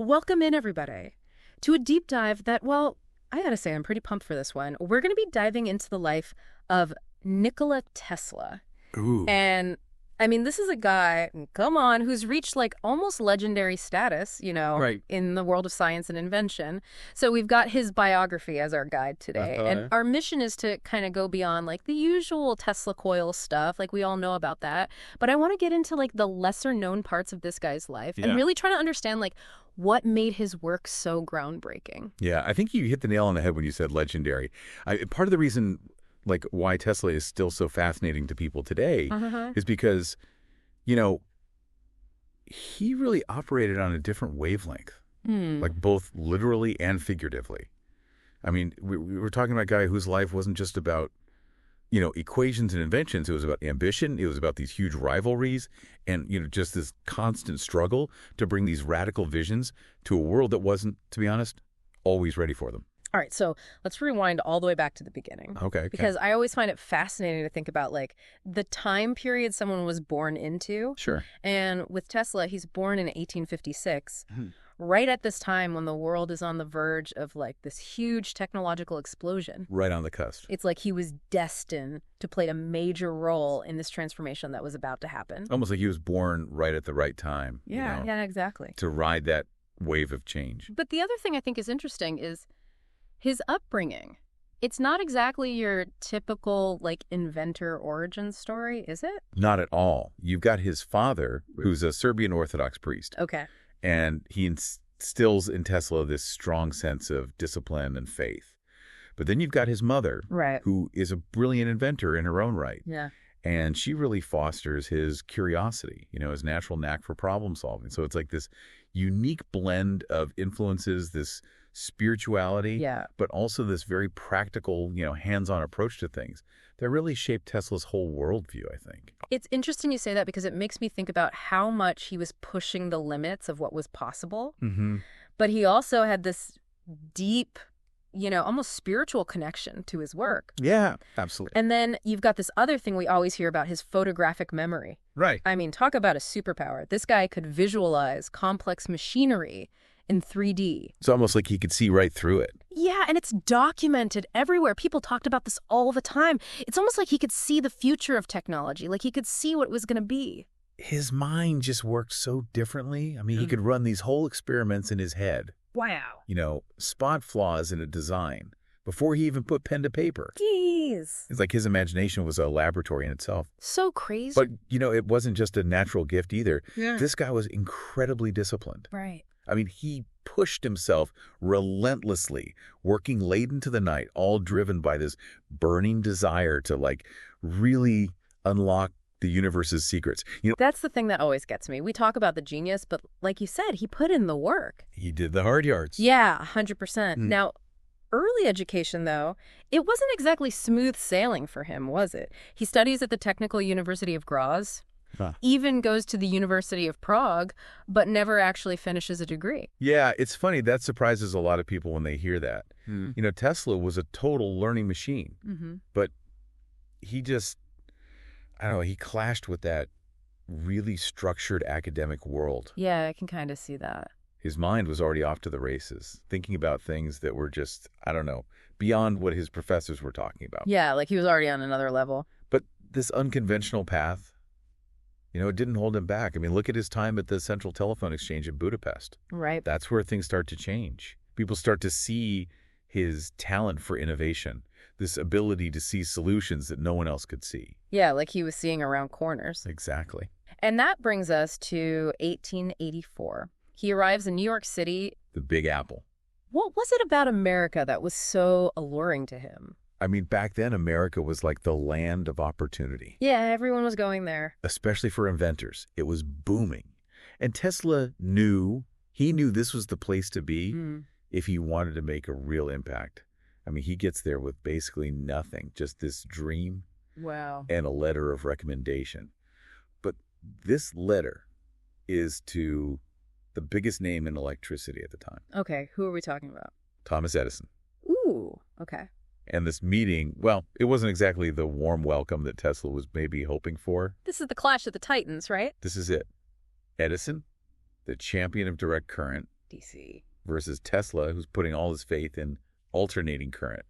Welcome in, everybody, to a deep dive that, well, I gotta say, I'm pretty pumped for this one. We're gonna be diving into the life of Nikola Tesla. Ooh. And, I mean, this is a guy, come on, who's reached, like, almost legendary status, Right. in the world of science and invention. So we've got his biography as our guide today. And our mission is to kind of go beyond, like, the usual Tesla coil stuff. Like, we all know about that. But I want to get into, like, the lesser-known parts of this guy's life and really try to understand, like, what made his work so groundbreaking. Yeah, I think you hit the nail on the head when you said legendary. Part of the reason, like, why Tesla is still so fascinating to people today is because, he really operated on a different wavelength, like both literally and figuratively. I mean, we were talking about a guy whose life wasn't just about, equations and inventions. It was about ambition. It was about these huge rivalries and, just this constant struggle to bring these radical visions to a world that wasn't, to be honest, always ready for them. All right, so let's rewind all the way back to the beginning. Okay. Because I always find it fascinating to think about, like, the time period someone was born into. Sure. And with Tesla, he's born in 1856, right at this time when the world is on the verge of, like, this huge technological explosion. Right on the cusp. It's like he was destined to play a major role in this transformation that was about to happen. Almost like he was born right at the right time. Yeah, exactly. To ride that wave of change. But the other thing I think is interesting is his upbringing. It's not exactly your typical, like, inventor origin story, is it? Not at all. You've got his father, who's a Serbian Orthodox priest. Okay. And he instills in Tesla this strong sense of discipline and faith. But then you've got his mother, Right. who is a brilliant inventor in her own right. Yeah. And she really fosters his curiosity, his natural knack for problem solving. So it's like this unique blend of influences, this spirituality, but also this very practical, hands-on approach to things that really shaped Tesla's whole worldview, I think. It's interesting you say that because it makes me think about how much he was pushing the limits of what was possible. But he also had this deep, almost spiritual connection to his work. Yeah, absolutely. And then you've got this other thing we always hear about, his photographic memory. Right. I mean, talk about a superpower. This guy could visualize complex machinery in 3D. It's almost like he could see right through it. Yeah, and it's documented everywhere. People talked about this all the time. It's almost like he could see the future of technology, like he could see what it was going to be. His mind just worked so differently. I mean, he could run these whole experiments in his head. Wow. Spot flaws in a design before he even put pen to paper. Jeez. It's like his imagination was a laboratory in itself. So crazy. But, it wasn't just a natural gift either. Yeah. This guy was incredibly disciplined. Right. I mean, he pushed himself relentlessly, working late into the night, all driven by this burning desire to, like, really unlock the universe's secrets. That's the thing that always gets me. We talk about the genius, but like you said, he put in the work. He did the hard yards. Yeah, 100%. Now, early education, though, it wasn't exactly smooth sailing for him, was it? He studies at the Technical University of Graz. Even goes to the University of Prague, but never actually finishes a degree. Yeah, it's funny. That surprises a lot of people when they hear that. Tesla was a total learning machine, but he just, I don't know, he clashed with that really structured academic world. Yeah, I can kind of see that. His mind was already off to the races, thinking about things that were just, I don't know, beyond what his professors were talking about. Yeah, like he was already on another level. But this unconventional path, it didn't hold him back. I mean, look at his time at the Central Telephone Exchange in Budapest. Right. That's where things start to change. People start to see his talent for innovation, this ability to see solutions that no one else could see. Yeah, like he was seeing around corners. Exactly. And that brings us to 1884. He arrives in New York City. The Big Apple. What was it about America that was so alluring to him? I mean, back then, America was like the land of opportunity. Yeah, everyone was going there. Especially for inventors. It was booming. And Tesla knew this was the place to be if he wanted to make a real impact. I mean, he gets there with basically nothing, just this dream and a letter of recommendation. But this letter is to the biggest name in electricity at the time. Okay, who are we talking about? Thomas Edison. Ooh, okay. And this meeting, well, it wasn't exactly the warm welcome that Tesla was maybe hoping for. This is the clash of the titans, right? This is it. Edison, the champion of direct current, DC. Versus Tesla, who's putting all his faith in alternating current,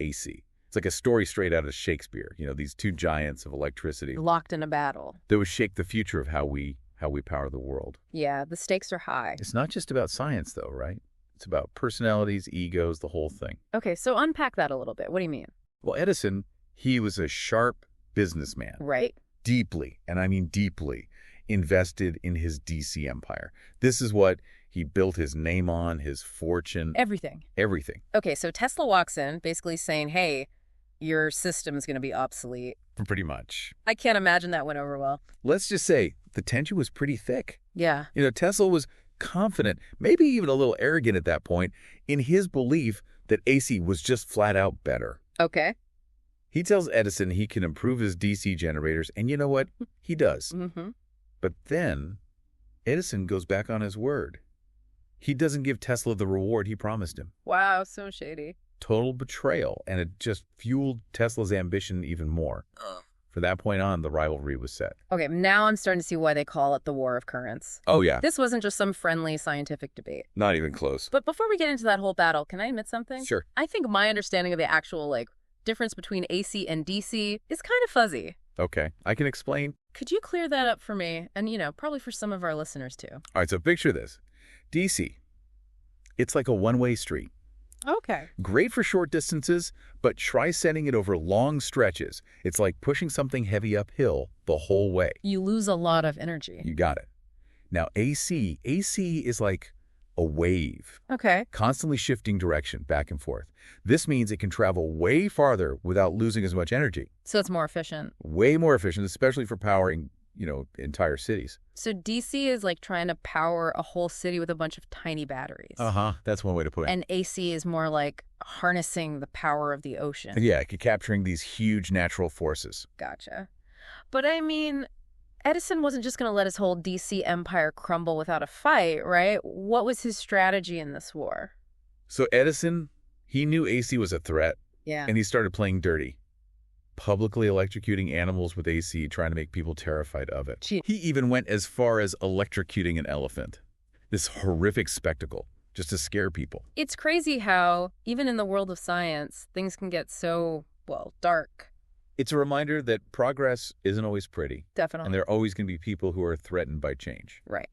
AC. It's like a story straight out of Shakespeare. You know, these two giants of electricity. Locked in a battle. That would shake the future of how we power the world. Yeah, the stakes are high. It's not just about science, though, right? It's about personalities, egos, the whole thing. Okay, so unpack that a little bit. What do you mean? Well, Edison, he was a sharp businessman. Right. Deeply, and I mean deeply, invested in his DC empire. This is what he built his name on, his fortune. Everything. Everything. Okay, so Tesla walks in basically saying, hey, your system's going to be obsolete. Pretty much. I can't imagine that went over well. Let's just say the tension was pretty thick. Yeah. You know, Tesla was confident, maybe even a little arrogant at that point, in his belief that AC was just flat out better. Okay. He tells Edison he can improve his DC generators, and you know what? He does. But then Edison goes back on his word. He doesn't give Tesla the reward he promised him. Wow, so shady. Total betrayal, and it just fueled Tesla's ambition even more. From that point on, the rivalry was set. Okay, now I'm starting to see why they call it the War of Currents. Oh, yeah. This wasn't just some friendly scientific debate. Not even close. But before we get into that whole battle, can I admit something? Sure. I think my understanding of the actual, difference between AC and DC is kind of fuzzy. Okay, I can explain. Could you clear that up for me? And, probably for some of our listeners, too. All right, so picture this. DC, it's like a one-way street. Okay. Great for short distances, but try setting it over long stretches. It's like pushing something heavy uphill the whole way. You lose a lot of energy. You got it. Now, AC is like a wave. Okay. Constantly shifting direction back and forth. This means it can travel way farther without losing as much energy. So it's more efficient. Way more efficient, especially for powering, entire cities. So DC is like trying to power a whole city with a bunch of tiny batteries. That's one way to put it. And AC is more like harnessing the power of the ocean. Yeah, capturing these huge natural forces. Gotcha. But I mean, Edison wasn't just going to let his whole DC empire crumble without a fight, right? What was his strategy in this war? So Edison, he knew AC was a threat. Yeah. And he started playing dirty. Publicly electrocuting animals with AC, trying to make people terrified of it. Gee. He even went as far as electrocuting an elephant. This horrific spectacle, just to scare people. It's crazy how, even in the world of science, things can get so, dark. It's a reminder that progress isn't always pretty. Definitely. And there are always going to be people who are threatened by change. Right.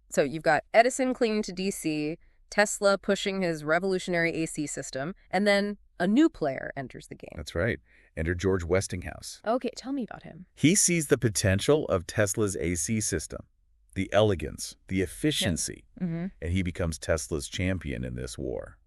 So you've got Edison clinging to DC, Tesla pushing his revolutionary AC system, and then a new player enters the game. That's right. Enter George Westinghouse. Okay, tell me about him. He sees the potential of Tesla's AC system, the elegance, the efficiency, and he becomes Tesla's champion in this war.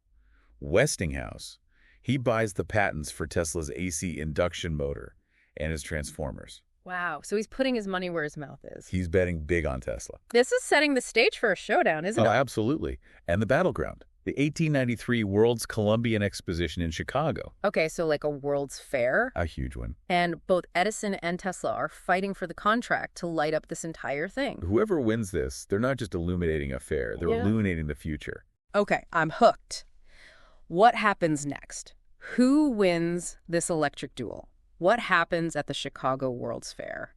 Westinghouse, he buys the patents for Tesla's AC induction motor and his transformers. Wow, so he's putting his money where his mouth is. He's betting big on Tesla. This is setting the stage for a showdown, isn't it? Oh, absolutely. And the battleground. The 1893 World's Columbian Exposition in Chicago. Okay, so like a World's Fair? A huge one. And both Edison and Tesla are fighting for the contract to light up this entire thing. Whoever wins this, they're not just illuminating a fair, they're illuminating the future. Okay, I'm hooked. What happens next? Who wins this electric duel? What happens at the Chicago World's Fair?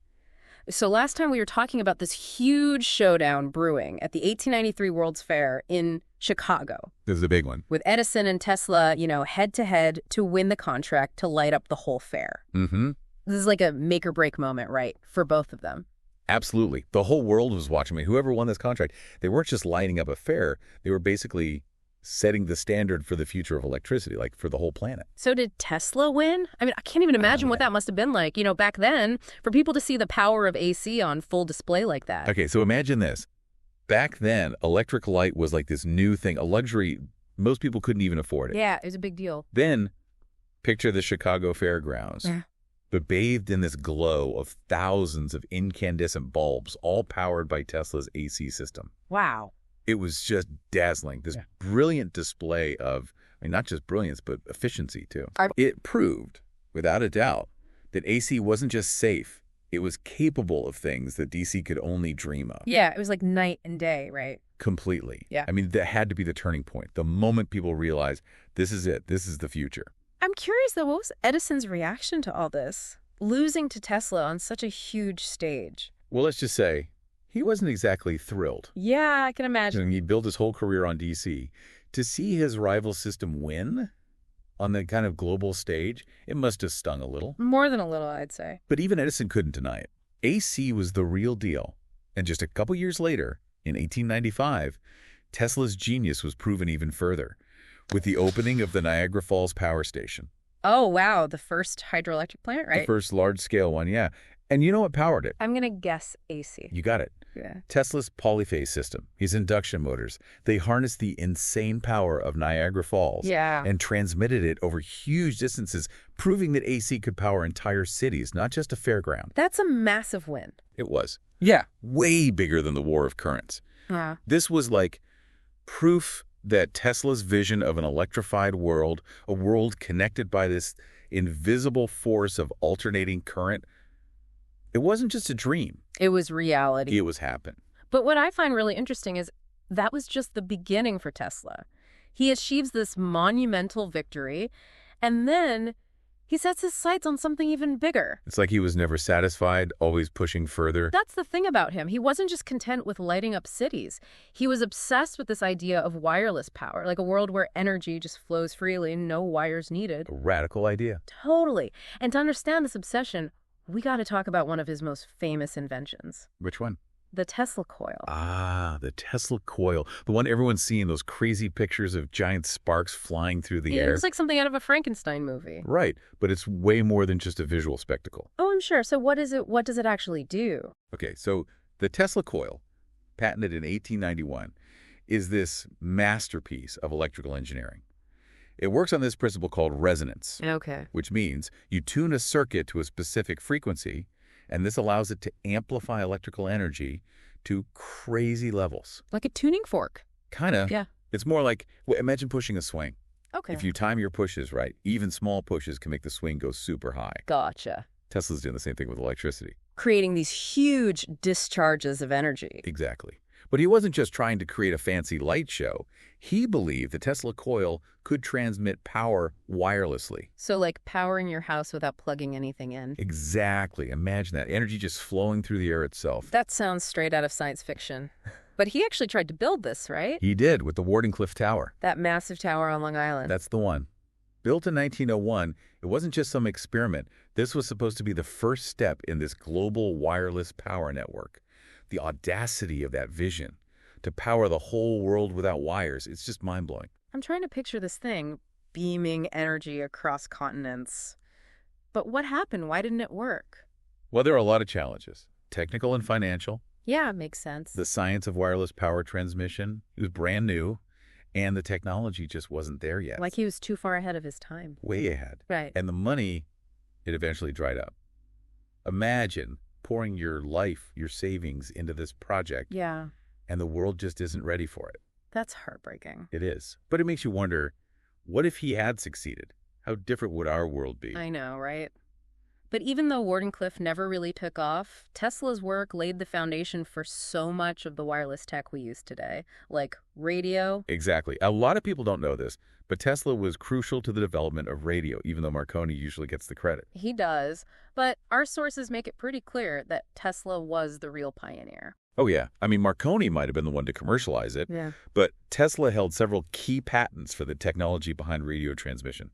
So last time we were talking about this huge showdown brewing at the 1893 World's Fair in Chicago. This is a big one. With Edison and Tesla, head to head to win the contract to light up the whole fair. Mm-hmm. This is like a make or break moment, right? For both of them. Absolutely. The whole world was watching me. Whoever won this contract, they weren't just lighting up a fair. They were basically setting the standard for the future of electricity, like for the whole planet. So did Tesla win? I mean, I can't even imagine what that must have been like, back then, for people to see the power of AC on full display like that. Okay, so imagine this. Back then, electric light was like this new thing, a luxury. Most people couldn't even afford it. Yeah, it was a big deal. Then, picture the Chicago Fairgrounds, but bathed in this glow of thousands of incandescent bulbs, all powered by Tesla's AC system. Wow. It was just dazzling. This brilliant display of, not just brilliance, but efficiency, too. It proved, without a doubt, that AC wasn't just safe. It was capable of things that DC could only dream of. Yeah, it was like night and day, right? Completely. Yeah. That had to be the turning point. The moment people realized, this is it. This is the future. I'm curious, though, what was Edison's reaction to all this? Losing to Tesla on such a huge stage. Well, let's just say, He wasn't exactly thrilled. Yeah, I can imagine. And he built his whole career on DC. To see his rival system win on the kind of global stage, it must have stung a little. More than a little, I'd say. But even Edison couldn't deny it. AC was the real deal. And just a couple years later, in 1895, Tesla's genius was proven even further with the opening of the Niagara Falls Power Station. Oh, wow. The first hydroelectric plant, right? The first large-scale one, yeah. And you know what powered it? I'm going to guess AC. You got it. Yeah. Tesla's polyphase system, his induction motors, they harnessed the insane power of Niagara Falls and transmitted it over huge distances, proving that AC could power entire cities, not just a fairground. That's a massive win. It was. Yeah, way bigger than the War of Currents. This was like proof that Tesla's vision of an electrified world, a world connected by this invisible force of alternating current, it wasn't just a dream. It was reality. It was happening. But what I find really interesting is that was just the beginning for Tesla. He achieves this monumental victory, and then he sets his sights on something even bigger. It's like he was never satisfied, always pushing further. That's the thing about him. He wasn't just content with lighting up cities. He was obsessed with this idea of wireless power, like a world where energy just flows freely, no wires needed. A radical idea. Totally. And to understand this obsession, we got to talk about one of his most famous inventions. Which one? The Tesla coil. Ah, the Tesla coil. The one everyone's seeing, those crazy pictures of giant sparks flying through the air. It looks like something out of a Frankenstein movie. Right, but it's way more than just a visual spectacle. Oh, I'm sure. So what is it? What does it actually do? Okay, so the Tesla coil, patented in 1891, is this masterpiece of electrical engineering. It works on this principle called resonance. Okay. Which means you tune a circuit to a specific frequency, and this allows it to amplify electrical energy to crazy levels. Like a tuning fork. Kind of. Yeah. It's more like, imagine pushing a swing. Okay. If you time your pushes right, even small pushes can make the swing go super high. Gotcha. Tesla's doing the same thing with electricity. Creating these huge discharges of energy. Exactly. But he wasn't just trying to create a fancy light show. He believed the Tesla coil could transmit power wirelessly. So like powering your house without plugging anything in. Exactly. Imagine that. Energy just flowing through the air itself. That sounds straight out of science fiction. But he actually tried to build this, right? He did, with the Wardenclyffe Tower. That massive tower on Long Island. That's the one. Built in 1901, it wasn't just some experiment. This was supposed to be the first step in this global wireless power network. The audacity of that vision to power the whole world without wires, it's just mind-blowing. I'm trying to picture this thing beaming energy across continents. But what happened? Why didn't it work? Well, there are a lot of challenges, technical and financial. Yeah, makes sense. The science of wireless power transmission, it was brand new, and the technology just wasn't there yet. Like he was too far ahead of his time. Way ahead. Right. And the money, it eventually dried up. Imagine pouring your life, your savings into this project. Yeah. And the world just isn't ready for it. That's heartbreaking. It is. But it makes you wonder, what if he had succeeded? How different would our world be? I know, right? But even though Wardenclyffe never really took off, Tesla's work laid the foundation for so much of the wireless tech we use today, like radio. Exactly. A lot of people don't know this, but Tesla was crucial to the development of radio, even though Marconi usually gets the credit. He does, but our sources make it pretty clear that Tesla was the real pioneer. Oh, yeah. I mean, Marconi might have been the one to commercialize it, but Tesla held several key patents for the technology behind radio transmission.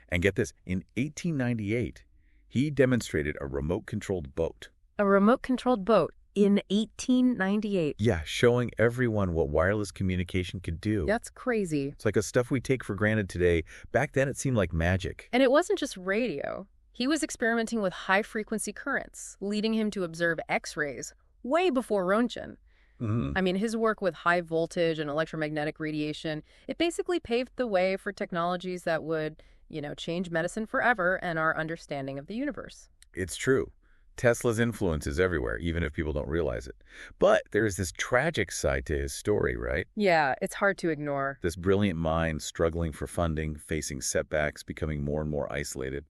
And get this, in 1898, he demonstrated a remote-controlled boat. A remote-controlled boat in 1898? Yeah, showing everyone what wireless communication could do. That's crazy. It's like a stuff we take for granted today. Back then, it seemed like magic. And it wasn't just radio. He was experimenting with high-frequency currents, leading him to observe X-rays way before Roentgen. I mean, his work with high voltage and electromagnetic radiation, it basically paved the way for technologies that would, change medicine forever and our understanding of the universe. It's true. Tesla's influence is everywhere, even if people don't realize it. But there's this tragic side to his story, right? Yeah, it's hard to ignore. This brilliant mind struggling for funding, facing setbacks, becoming more and more isolated.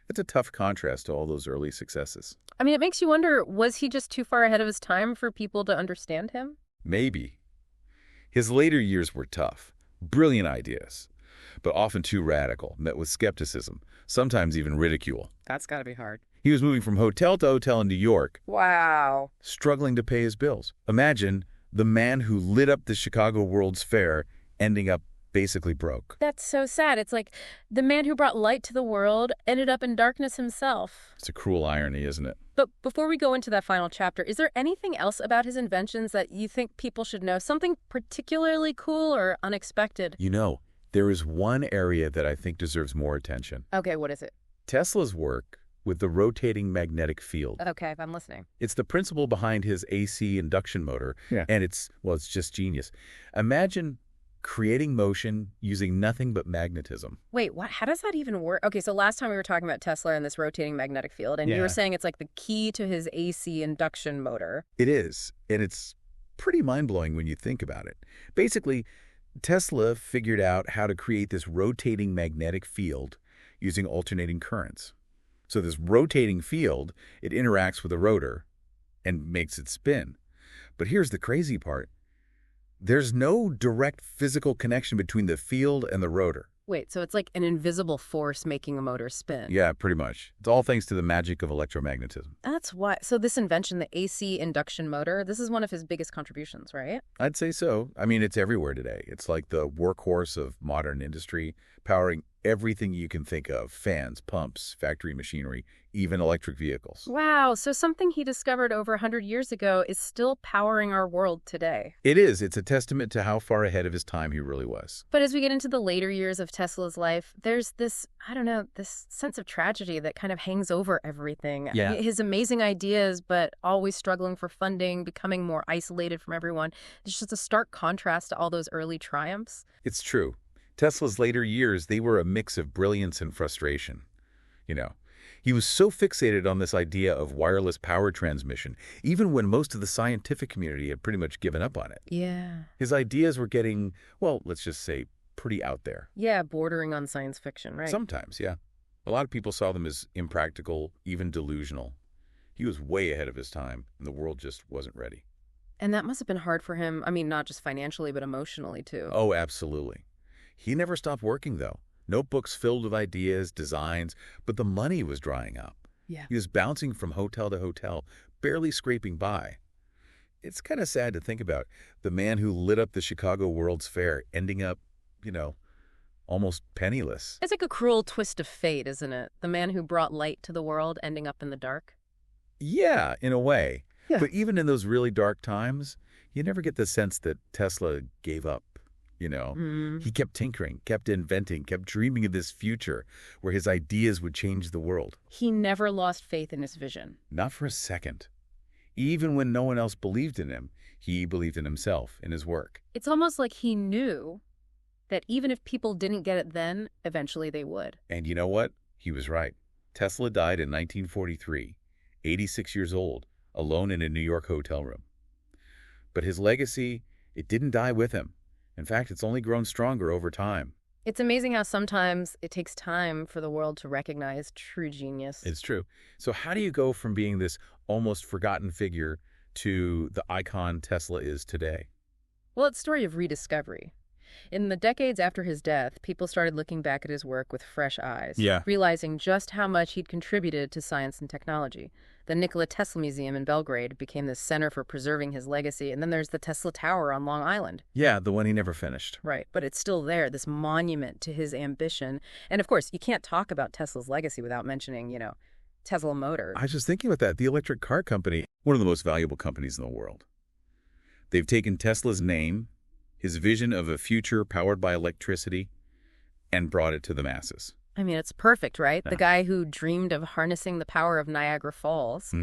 It's a tough contrast to all those early successes. I mean, it makes you wonder, was he just too far ahead of his time for people to understand him? Maybe. His later years were tough. Brilliant ideas, but often too radical, met with skepticism, sometimes even ridicule. That's got to be hard. He was moving from hotel to hotel in New York, Wow. struggling to pay his bills. Imagine the man who lit up the Chicago World's Fair ending up basically broke. That's so sad. It's like the man who brought light to the world ended up in darkness himself. It's a cruel irony, isn't it? But before we go into that final chapter, is there anything else about his inventions that you think people should know? Something particularly cool or unexpected? You know, there is one area that I think deserves more attention. Okay, what is it? Tesla's work with the rotating magnetic field. Okay, I'm listening. It's the principle behind his AC induction motor, and it's just genius. Imagine creating motion using nothing but magnetism. Wait, what? How does that even work? Okay, so last time we were talking about Tesla and this rotating magnetic field, and you were saying it's like the key to his AC induction motor. It is, and it's pretty mind-blowing when you think about it. Basically, Tesla figured out how to create this rotating magnetic field using alternating currents. So this rotating field, it interacts with a rotor and makes it spin. But here's the crazy part. There's no direct physical connection between the field and the rotor. Wait, so it's like an invisible force making a motor spin. Yeah, pretty much. It's all thanks to the magic of electromagnetism. That's why. So this invention, the AC induction motor, this is one of his biggest contributions, right? I'd say so. I mean, it's everywhere today. It's like the workhorse of modern industry, powering everything you can think of: fans, pumps, factory machinery, even electric vehicles. Wow, so something he discovered over 100 years ago is still powering our world today. It is. It's a testament to how far ahead of his time he really was. But as we get into the later years of Tesla's life, there's this, I don't know, this sense of tragedy that kind of hangs over everything. Yeah. His amazing ideas, but always struggling for funding, becoming more isolated from everyone. It's just a stark contrast to all those early triumphs. It's true. Tesla's later years, they were a mix of brilliance and frustration. You know, he was so fixated on this idea of wireless power transmission, even when most of the scientific community had pretty much given up on it. Yeah. His ideas were getting, well, let's just say, pretty out there. Yeah, bordering on science fiction, right? Sometimes, yeah. A lot of people saw them as impractical, even delusional. He was way ahead of his time, and the world just wasn't ready. And that must have been hard for him, I mean, not just financially, but emotionally, too. Oh, absolutely. He never stopped working, though. Notebooks filled with ideas, designs, but the money was drying up. Yeah. He was bouncing from hotel to hotel, barely scraping by. It's kind of sad to think about. The man who lit up the Chicago World's Fair ending up, almost penniless. It's like a cruel twist of fate, isn't it? The man who brought light to the world ending up in the dark. Yeah, in a way. Yeah. But even in those really dark times, you never get the sense that Tesla gave up. He kept tinkering, kept inventing, kept dreaming of this future where his ideas would change the world. He never lost faith in his vision. Not for a second. Even when no one else believed in him, he believed in himself, in his work. It's almost like he knew that even if people didn't get it then, eventually they would. And you know what? He was right. Tesla died in 1943, 86 years old, alone in a New York hotel room. But his legacy, it didn't die with him. In fact, it's only grown stronger over time. It's amazing how sometimes it takes time for the world to recognize true genius. It's true. So how do you go from being this almost forgotten figure to the icon Tesla is today? Well, it's a story of rediscovery. In the decades after his death, people started looking back at his work with fresh eyes, realizing just how much he'd contributed to science and technology. The Nikola Tesla Museum in Belgrade became the center for preserving his legacy, and then there's the Tesla Tower on Long Island. Yeah, the one he never finished. Right, but it's still there, this monument to his ambition. And of course, you can't talk about Tesla's legacy without mentioning, Tesla Motors. I was just thinking about that. The electric car company, one of the most valuable companies in the world. They've taken Tesla's name, his vision of a future powered by electricity, and brought it to the masses. I mean, it's perfect, right? The guy who dreamed of harnessing the power of Niagara Falls.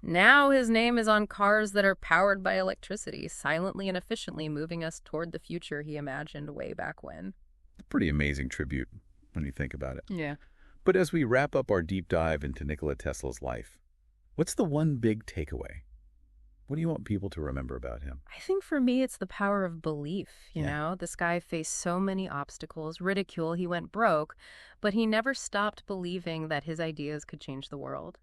Now his name is on cars that are powered by electricity, silently and efficiently moving us toward the future he imagined way back when. A pretty amazing tribute when you think about it. Yeah. But as we wrap up our deep dive into Nikola Tesla's life, what's the one big takeaway? What do you want people to remember about him? I think for me, it's the power of belief. You know, this guy faced so many obstacles, ridicule, he went broke, but he never stopped believing that his ideas could change the world.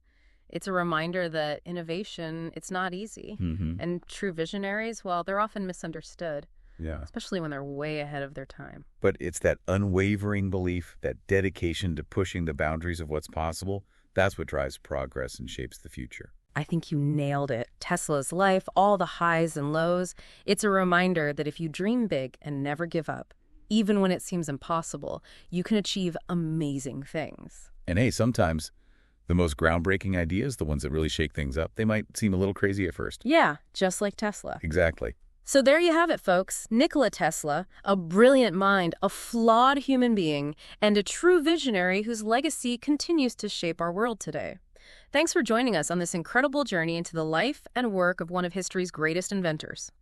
It's a reminder that innovation, it's not easy. And true visionaries, well, they're often misunderstood. Yeah. Especially when they're way ahead of their time. But it's that unwavering belief, that dedication to pushing the boundaries of what's possible, That's what drives progress and shapes the future. I think you nailed it. Tesla's life, all the highs and lows, it's a reminder that if you dream big and never give up, even when it seems impossible, you can achieve amazing things. And hey, sometimes the most groundbreaking ideas, the ones that really shake things up, they might seem a little crazy at first. Yeah, just like Tesla. Exactly. So there you have it, folks. Nikola Tesla, a brilliant mind, a flawed human being, and a true visionary whose legacy continues to shape our world today. Thanks for joining us on this incredible journey into the life and work of one of history's greatest inventors.